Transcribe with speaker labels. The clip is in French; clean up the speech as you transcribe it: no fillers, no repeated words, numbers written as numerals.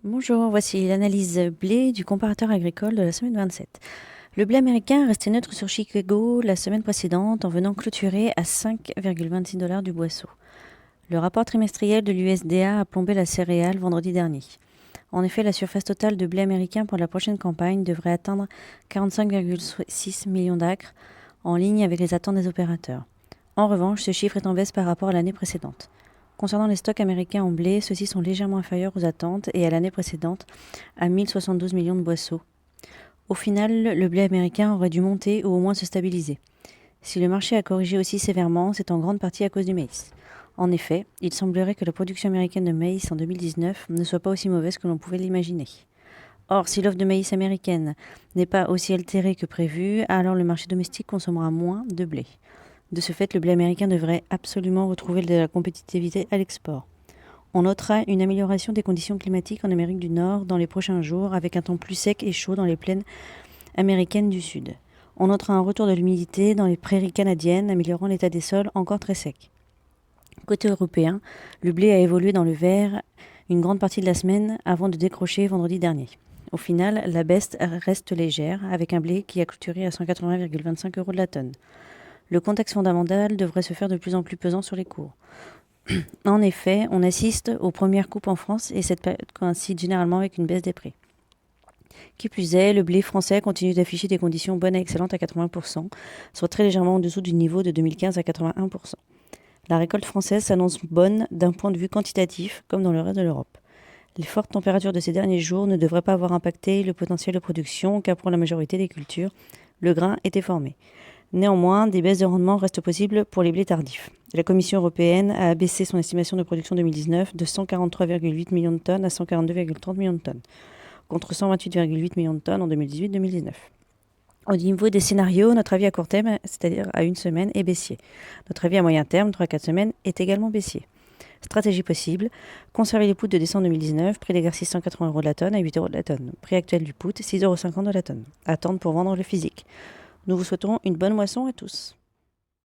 Speaker 1: Bonjour, voici l'analyse blé du comparateur agricole de la semaine 27. Le blé américain restait neutre sur Chicago la semaine précédente en venant clôturer à 5,26 $ du boisseau. Le rapport trimestriel de l'USDA a plombé la céréale vendredi dernier. En effet, la surface totale de blé américain pour la prochaine campagne devrait atteindre 45,6 millions d'acres, en ligne avec les attentes des opérateurs. En revanche, ce chiffre est en baisse par rapport à l'année précédente. Concernant les stocks américains en blé, ceux-ci sont légèrement inférieurs aux attentes et à l'année précédente, à 1072 millions de boisseaux. Au final, le blé américain aurait dû monter ou au moins se stabiliser. Si le marché a corrigé aussi sévèrement, c'est en grande partie à cause du maïs. En effet, il semblerait que la production américaine de maïs en 2019 ne soit pas aussi mauvaise que l'on pouvait l'imaginer. Or, si l'offre de maïs américaine n'est pas aussi altérée que prévu, alors le marché domestique consommera moins de blé. De ce fait, le blé américain devrait absolument retrouver de la compétitivité à l'export. On notera une amélioration des conditions climatiques en Amérique du Nord dans les prochains jours, avec un temps plus sec et chaud dans les plaines américaines du Sud. On notera un retour de l'humidité dans les prairies canadiennes, améliorant l'état des sols encore très secs. Côté européen, le blé a évolué dans le vert une grande partie de la semaine avant de décrocher vendredi dernier. Au final, la baisse reste légère, avec un blé qui a clôturé à 180,25 € de la tonne. Le contexte fondamental devrait se faire de plus en plus pesant sur les cours. En effet, on assiste aux premières coupes en France et cette période coïncide généralement avec une baisse des prix. Qui plus est, le blé français continue d'afficher des conditions bonnes à excellentes à 80%, soit très légèrement en dessous du niveau de 2015 à 81%. La récolte française s'annonce bonne d'un point de vue quantitatif, comme dans le reste de l'Europe. Les fortes températures de ces derniers jours ne devraient pas avoir impacté le potentiel de production, car pour la majorité des cultures, le grain était formé. Néanmoins, des baisses de rendement restent possibles pour les blés tardifs. La Commission européenne a abaissé son estimation de production 2019 de 143,8 millions de tonnes à 142,30 millions de tonnes, contre 128,8 millions de tonnes en 2018-2019. Au niveau des scénarios, notre avis à court terme, c'est-à-dire à une semaine, est baissier. Notre avis à moyen terme, 3-4 semaines, est également baissier. Stratégie possible, conserver les poutres de décembre 2019, prix d'exercice 180 € de la tonne à 8 € de la tonne. Prix actuel du poutre, 6,50 € de la tonne. Attendre pour vendre le physique. Nous vous souhaitons une bonne moisson à tous.